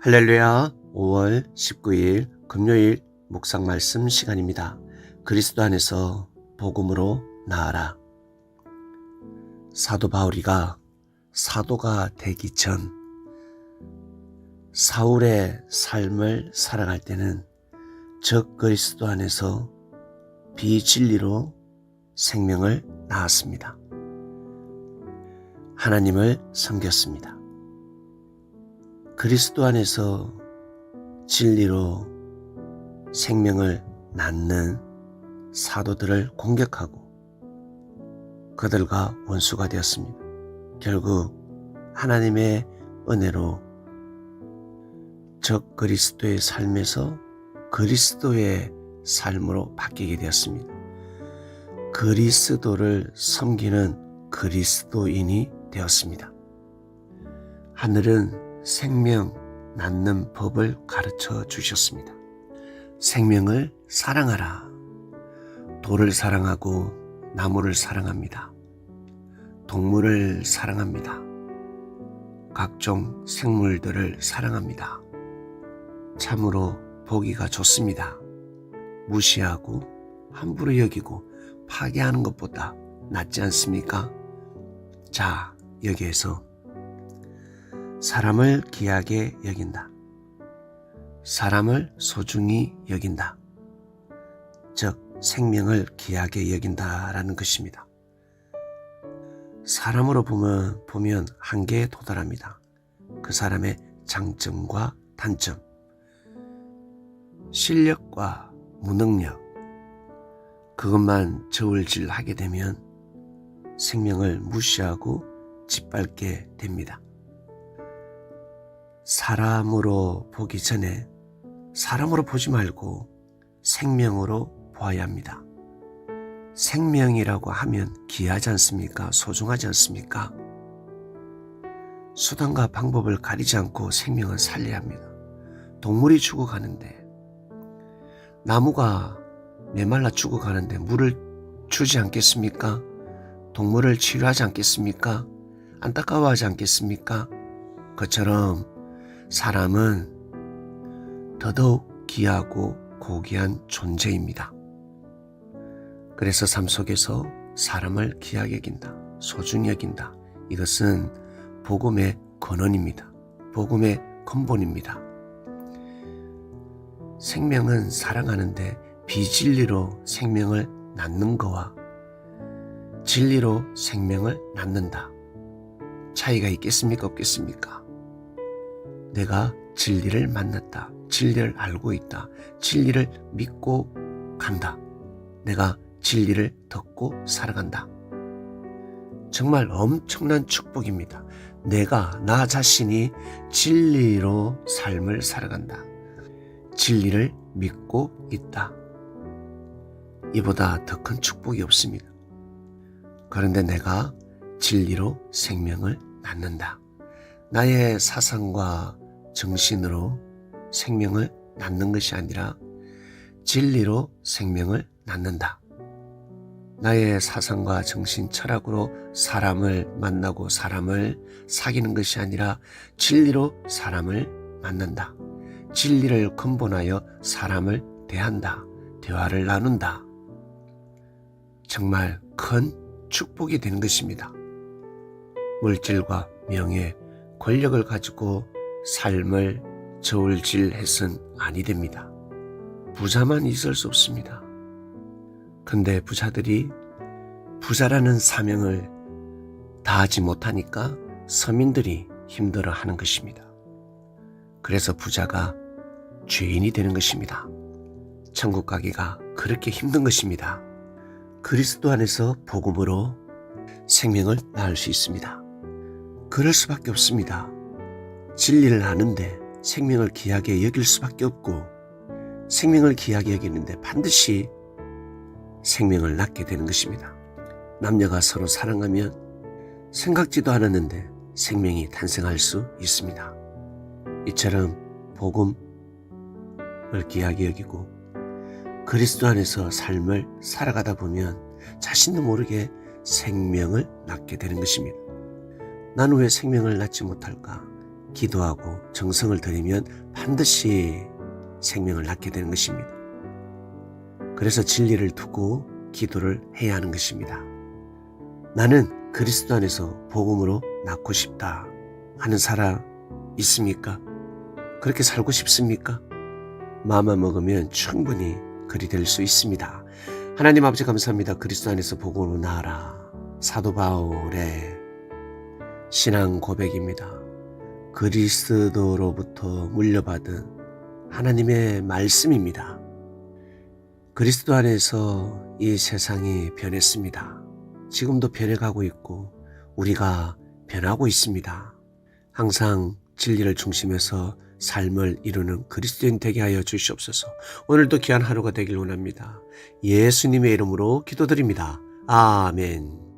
할렐루야. 5월 19일 금요일 묵상 말씀 시간입니다. 그리스도 안에서 복음으로 나아라. 사도 바울이가 사도가 되기 전 사울의 삶을 살아갈 때는 적 그리스도 안에서 비진리로 생명을 낳았습니다. 하나님을 섬겼습니다. 그리스도 안에서 진리로 생명을 낳는 사도들을 공격하고 그들과 원수가 되었습니다. 결국 하나님의 은혜로 적 그리스도의 삶에서 그리스도의 삶으로 바뀌게 되었습니다. 그리스도를 섬기는 그리스도인이 되었습니다. 하늘은 생명 낳는 법을 가르쳐 주셨습니다. 생명을 사랑하라. 돌을 사랑하고 나무를 사랑합니다. 동물을 사랑합니다. 각종 생물들을 사랑합니다. 참으로 보기가 좋습니다. 무시하고 함부로 여기고 파괴하는 것보다 낫지 않습니까? 자, 여기에서 사람을 귀하게 여긴다. 사람을 소중히 여긴다. 즉 생명을 귀하게 여긴다라는 것입니다. 사람으로 보면 한계에 도달합니다. 그 사람의 장점과 단점, 실력과 무능력, 그것만 저울질하게 되면 생명을 무시하고 짓밟게 됩니다. 사람으로 보기 전에 사람으로 보지 말고 생명으로 보아야 합니다. 생명이라고 하면 귀하지 않습니까? 소중하지 않습니까? 수단과 방법을 가리지 않고 생명을 살려야 합니다. 동물이 죽어가는데, 나무가 메말라 죽어가는데 물을 주지 않겠습니까? 동물을 치료하지 않겠습니까? 안타까워하지 않겠습니까? 그처럼 사람은 더더욱 귀하고 고귀한 존재입니다. 그래서 삶 속에서 사람을 귀하게 여긴다, 소중히 여긴다. 이것은 복음의 근원입니다. 복음의 근본입니다. 생명은 사랑하는데 비진리로 생명을 낳는 거와 진리로 생명을 낳는다. 차이가 있겠습니까? 없겠습니까? 내가 진리를 만났다. 진리를 알고 있다. 진리를 믿고 간다. 내가 진리를 듣고 살아간다. 정말 엄청난 축복입니다. 나 자신이 진리로 삶을 살아간다. 진리를 믿고 있다. 이보다 더 큰 축복이 없습니다. 그런데 내가 진리로 생명을 낳는다. 나의 사상과 정신으로 생명을 낳는 것이 아니라 진리로 생명을 낳는다. 나의 사상과 정신, 철학으로 사람을 만나고 사람을 사귀는 것이 아니라 진리로 사람을 만난다. 진리를 근본하여 사람을 대한다. 대화를 나눈다. 정말 큰 축복이 되는 것입니다. 물질과 명예, 권력을 가지고 삶을 저울질해서는 아니 됩니다. 부자만 있을 수 없습니다. 근데 부자들이 부자라는 사명을 다하지 못하니까 서민들이 힘들어하는 것입니다. 그래서 부자가 죄인이 되는 것입니다. 천국 가기가 그렇게 힘든 것입니다. 그리스도 안에서 복음으로 생명을 낳을 수 있습니다. 그럴 수밖에 없습니다. 진리를 아는데 생명을 귀하게 여길 수밖에 없고, 생명을 귀하게 여기는데 반드시 생명을 낳게 되는 것입니다. 남녀가 서로 사랑하면 생각지도 않았는데 생명이 탄생할 수 있습니다. 이처럼 복음을 귀하게 여기고 그리스도 안에서 삶을 살아가다 보면 자신도 모르게 생명을 낳게 되는 것입니다. 나는 왜 생명을 낳지 못할까? 기도하고 정성을 들이면 반드시 생명을 낳게 되는 것입니다. 그래서 진리를 두고 기도를 해야 하는 것입니다. 나는 그리스도 안에서 복음으로 낳고 싶다 하는 사람 있습니까? 그렇게 살고 싶습니까? 마음만 먹으면 충분히 그리 될 수 있습니다. 하나님 아버지 감사합니다. 그리스도 안에서 복음으로 낳아라. 사도 바울의 신앙 고백입니다. 그리스도로부터 물려받은 하나님의 말씀입니다. 그리스도 안에서 이 세상이 변했습니다. 지금도 변해가고 있고 우리가 변하고 있습니다. 항상 진리를 중심해서 삶을 이루는 그리스도인 되게 하여 주시옵소서. 오늘도 귀한 하루가 되길 원합니다. 예수님의 이름으로 기도드립니다. 아멘.